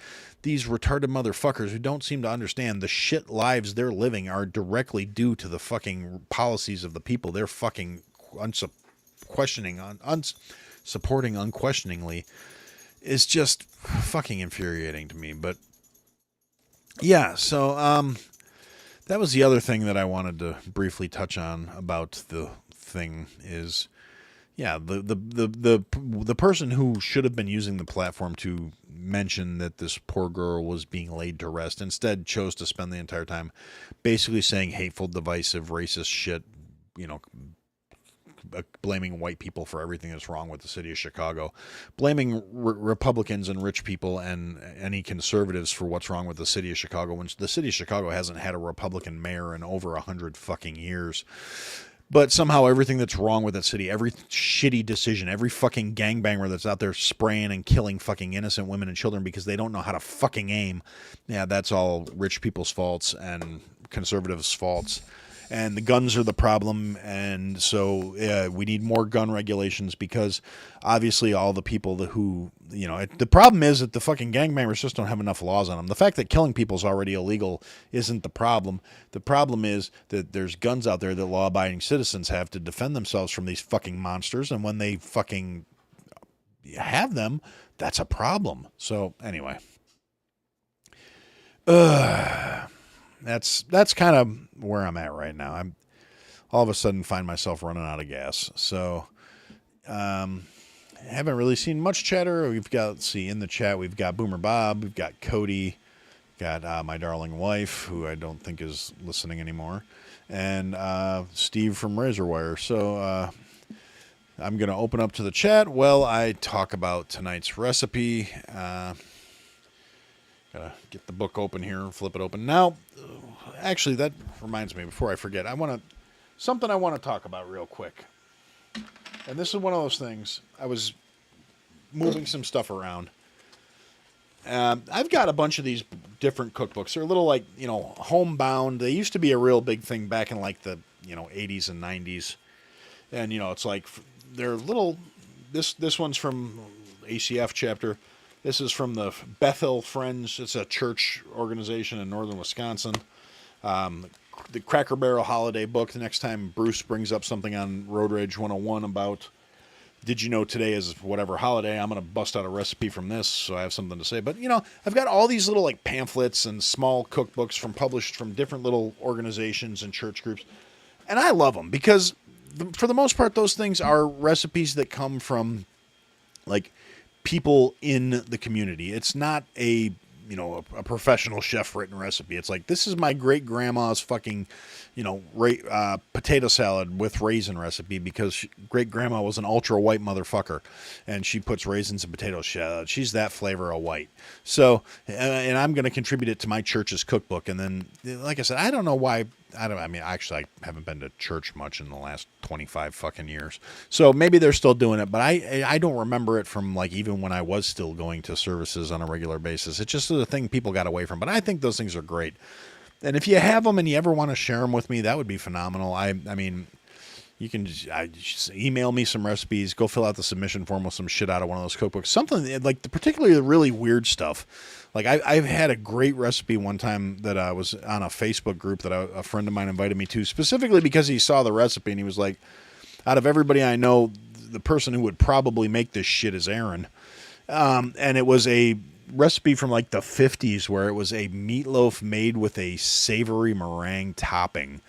these retarded motherfuckers who don't seem to understand the shit lives they're living are directly due to the fucking policies of the people they're fucking supporting unquestioningly is just fucking infuriating to me. But yeah, so that was the other thing that I wanted to briefly touch on about the thing is, yeah, the person who should have been using the platform to mention that this poor girl was being laid to rest instead chose to spend the entire time basically saying hateful, divisive, racist shit, you know, blaming white people for everything that's wrong with the city of Chicago, blaming Republicans and rich people and any conservatives for what's wrong with the city of Chicago, when the city of Chicago hasn't had a Republican mayor in over 100 fucking years. But somehow everything that's wrong with that city, every shitty decision, every fucking gangbanger that's out there spraying and killing fucking innocent women and children because they don't know how to fucking aim, yeah, that's all rich people's faults and conservatives' faults. And the guns are the problem, and so we need more gun regulations because obviously all the people who, you know, the problem is that the fucking gangbangers just don't have enough laws on them. The fact that killing people is already illegal isn't the problem. The problem is that there's guns out there that law-abiding citizens have to defend themselves from these fucking monsters, and when they fucking have them, that's a problem. So anyway. That's kind of where I'm at right now. I'm all of a sudden find myself running out of gas. So, haven't really seen much chatter. We've got, let's see, in the chat, we've got Boomer Bob, we've got Cody, got my darling wife, who I don't think is listening anymore, and Steve from Razorwire. So, I'm going to open up to the chat while I talk about tonight's recipe. Gotta get the book open here and flip it open. Now, actually, that reminds me, before I forget, something I want to talk about real quick. And this is one of those things. I was moving some stuff around. I've got a bunch of these different cookbooks. They're a little like, you know, homebound. They used to be a real big thing back in like the, you know, 80s and 90s. And, you know, it's like, they're little, this one's from ACF chapter. This is from the Bethel Friends. It's a church organization in northern Wisconsin. The Cracker Barrel Holiday Book. The next time Bruce brings up something on Road Rage 101 about, did you know today is whatever holiday, I'm going to bust out a recipe from this, so I have something to say. But, you know, I've got all these little, like, pamphlets and small cookbooks published from different little organizations and church groups. And I love them because, for the most part, those things are recipes that come from, like, people in the community. It's not a a professional chef written recipe. It's like, this is my great grandma's fucking, potato salad with raisin recipe, because great grandma was an ultra white motherfucker, and she puts raisins in potato salad. She's that flavor of white. So, and I'm going to contribute it to my church's cookbook. And then, like I said, I don't know why. I haven't been to church much in the last 25 fucking years. So maybe they're still doing it, but I don't remember it from like even when I was still going to services on a regular basis. It's just a thing people got away from, but I think those things are great. And if you have them and you ever want to share them with me, that would be phenomenal. I mean, you can just email me some recipes, go fill out the submission form with some shit out of one of those cookbooks. Something like particularly the really weird stuff. Like I've had a great recipe one time that I was on a Facebook group that a friend of mine invited me to, specifically because he saw the recipe and he was like, out of everybody I know, the person who would probably make this shit is Aaron. And it was a recipe from like the 50s where it was a meatloaf made with a savory meringue topping.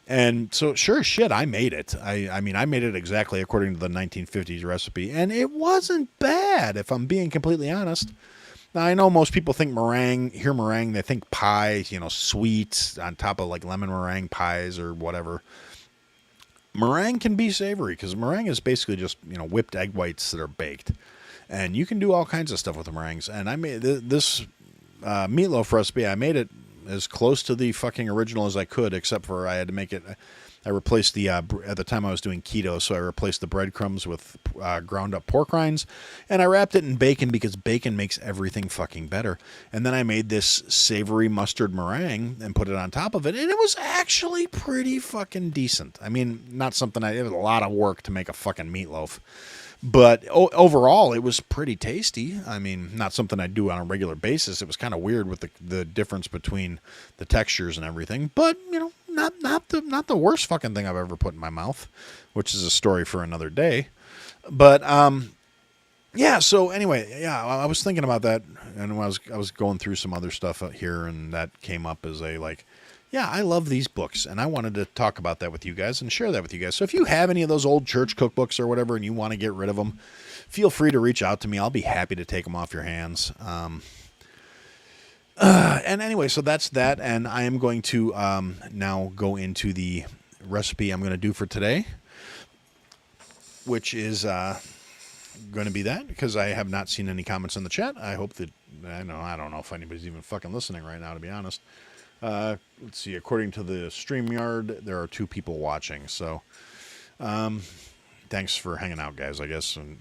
And so sure as shit, I made it. I mean, I made it exactly according to the 1950s recipe, and it wasn't bad, if I'm being completely honest. Now, I know most people think meringue, they think pie, sweet on top of like lemon meringue pies or whatever. Meringue can be savory because meringue is basically just, whipped egg whites that are baked. And you can do all kinds of stuff with the meringues. And I made this meatloaf recipe, I made it as close to the fucking original as I could, except for I had to make it. I replaced the, at the time I was doing keto, so I replaced the breadcrumbs with ground up pork rinds, and I wrapped it in bacon because bacon makes everything fucking better. And then I made this savory mustard meringue and put it on top of it, and it was actually pretty fucking decent. I mean, not something it was a lot of work to make a fucking meatloaf. But overall, it was pretty tasty. I mean, not something I do on a regular basis. It was kind of weird with the difference between the textures and everything. But, not the worst fucking thing I've ever put in my mouth, which is a story for another day. But, yeah, so anyway, yeah, I was thinking about that, and I was going through some other stuff out here, and that came up as a, like, yeah, I love these books, and I wanted to talk about that with you guys and share that with you guys. So if you have any of those old church cookbooks or whatever and you want to get rid of them, feel free to reach out to me. I'll be happy to take them off your hands. And anyway, so that's that, and I am going to now go into the recipe I'm going to do for today, which is going to be that, because I have not seen any comments in the chat. I hope that, I don't know if anybody's even fucking listening right now, to be honest. Let's see, according to the StreamYard, there are 2 people watching, so thanks for hanging out, guys, I guess, and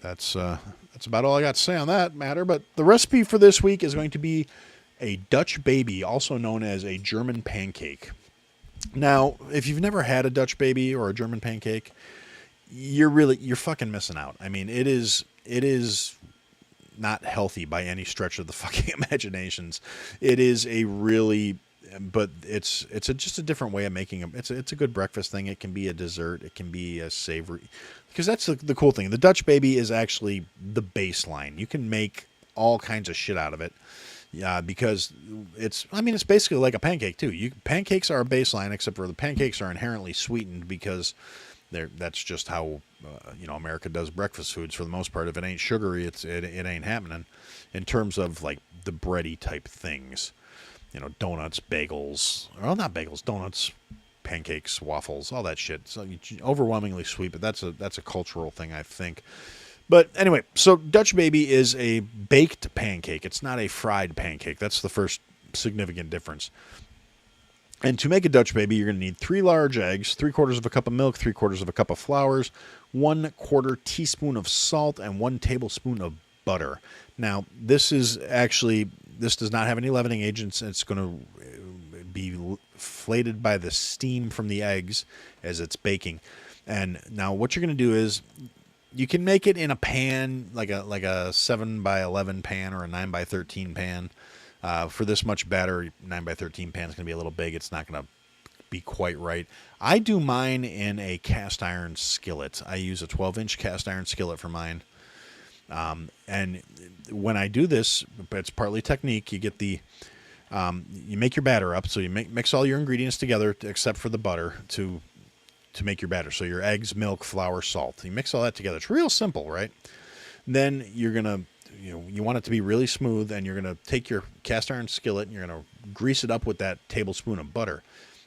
that's about all I got to say on that matter. But the recipe for this week is going to be a Dutch baby, also known as a German pancake. Now, if you've never had a Dutch baby or a German pancake, you're fucking missing out. I mean, it is not healthy by any stretch of the fucking imaginations. It is a really, but it's just a different way of making them. It's a good breakfast thing. It can be a dessert. It can be a savory, because that's the cool thing. The Dutch baby is actually the baseline. You can make all kinds of shit out of it. Yeah, because it's basically like a pancake too. Pancakes are a baseline, except for the pancakes are inherently sweetened because that's just how America does breakfast foods for the most part. If it ain't sugary, it ain't happening. In terms of like the bready type things, donuts, bagels, well, not bagels, donuts, pancakes, waffles, all that shit. So overwhelmingly sweet, but that's a cultural thing, I think. But anyway, so Dutch baby is a baked pancake. It's not a fried pancake. That's the first significant difference. And to make a Dutch baby, you're going to need 3 large eggs, 3/4 of a cup of milk, 3/4 of a cup of flours, 1/4 teaspoon of salt, and 1 tablespoon of butter. Now, this does not have any leavening agents. It's going to be flated by the steam from the eggs as it's baking. And now what you're going to do is, you can make it in a pan, like a 7 by 11 pan or a 9 by 13 pan. For this much batter, 9 by 13 pan is going to be a little big. It's not going to be quite right. I do mine in a cast iron skillet. I use a 12-inch cast iron skillet for mine. And when I do this, it's partly technique. You get you make your batter up. So you mix all your ingredients together except for the butter to make your batter. So your eggs, milk, flour, salt. You mix all that together. It's real simple, right? Then you're going to you want it to be really smooth, and you're going to take your cast iron skillet and you're going to grease it up with that tablespoon of butter.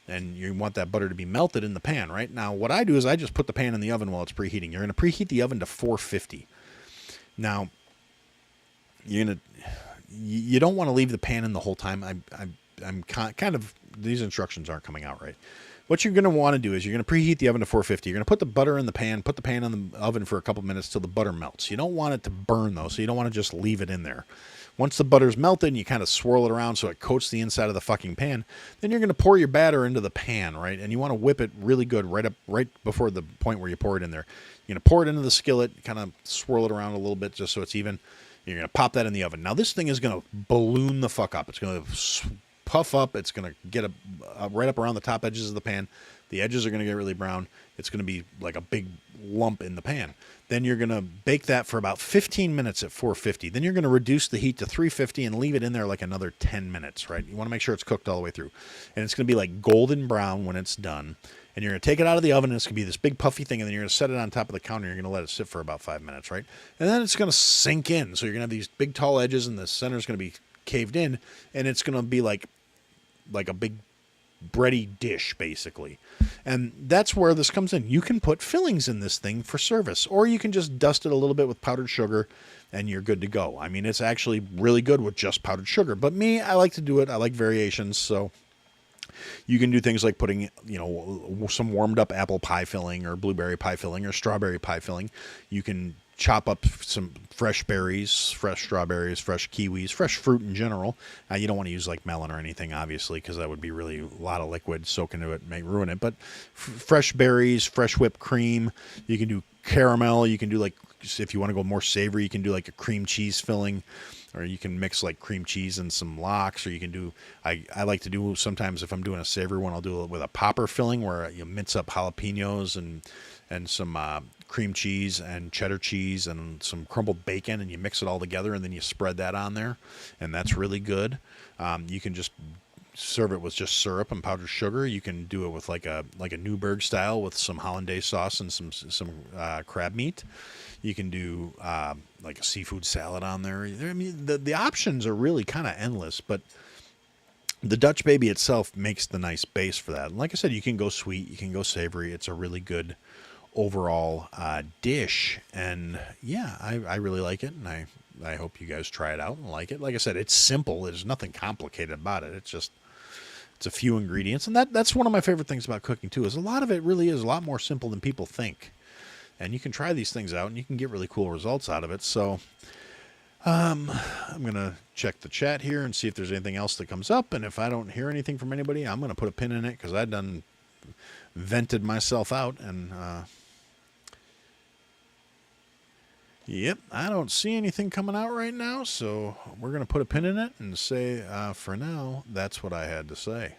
And you want that butter to be melted in the pan, right? Now, what I do is I just put the pan in the oven while it's preheating. You're going to preheat the oven to 450. Now, you don't want to leave the pan in the whole time. I'm kind of, these instructions aren't coming out right. What you're going to want to do is you're going to preheat the oven to 450. You're going to put the butter in the pan, put the pan in the oven for a couple minutes till the butter melts. You don't want it to burn, though, so you don't want to just leave it in there. Once the butter's melted and you kind of swirl it around so it coats the inside of the fucking pan, then you're going to pour your batter into the pan, right? And you want to whip it really good right before the point where you pour it in there. You're going to pour it into the skillet, kind of swirl it around a little bit just so it's even. You're going to pop that in the oven. Now, this thing is going to balloon the fuck up. It's going to puff up. It's going to get right up around the top edges of the pan. The edges are going to get really brown. It's going to be like a big lump in the pan. Then you're going to bake that for about 15 minutes at 450. Then you're going to reduce the heat to 350 and leave it in there like another 10 minutes, right? You want to make sure it's cooked all the way through. And it's going to be like golden brown when it's done. And you're going to take it out of the oven, and it's going to be this big puffy thing, and then you're going to set it on top of the counter, and you're going to let it sit for about 5 minutes, right? And then it's going to sink in. So you're going to have these big tall edges, and the center is going to be caved in, and it's going to be like a big bready dish, basically. And that's where this comes in. You can put fillings in this thing for service, or you can just dust it a little bit with powdered sugar, and you're good to go. I mean, it's actually really good with just powdered sugar. But me, I like to do it. I like variations, so you can do things like putting, some warmed up apple pie filling or blueberry pie filling or strawberry pie filling. You can chop up some fresh berries, fresh strawberries, fresh kiwis, fresh fruit in general. You don't want to use like melon or anything, obviously, because that would be really a lot of liquid soak into it, may ruin it. But fresh berries, fresh whipped cream. You can do caramel. You can do like, if you want to go more savory, you can do like a cream cheese filling. Or you can mix like cream cheese and some lox, or you can do, I like to do sometimes if I'm doing a savory one, I'll do it with a popper filling where you mince up jalapenos and some cream cheese and cheddar cheese and some crumbled bacon, and you mix it all together, and then you spread that on there, and that's really good. You can just serve it with just syrup and powdered sugar. You can do it with like a Newburgh style with some hollandaise sauce and some crab meat. You can do like a seafood salad on there. I mean, the options are really kind of endless, but the Dutch Baby itself makes the nice base for that. And like I said, you can go sweet, you can go savory. It's a really good overall dish. And yeah, I really like it, and I hope you guys try it out and like it. Like I said, it's simple. There's nothing complicated about it. It's a few ingredients. And that's one of my favorite things about cooking too, is a lot of it really is a lot more simple than people think. And you can try these things out, and you can get really cool results out of it. So I'm going to check the chat here and see if there's anything else that comes up. And if I don't hear anything from anybody, I'm going to put a pin in it, because I done vented myself out. And yep, I don't see anything coming out right now. So we're going to put a pin in it and say, for now, that's what I had to say.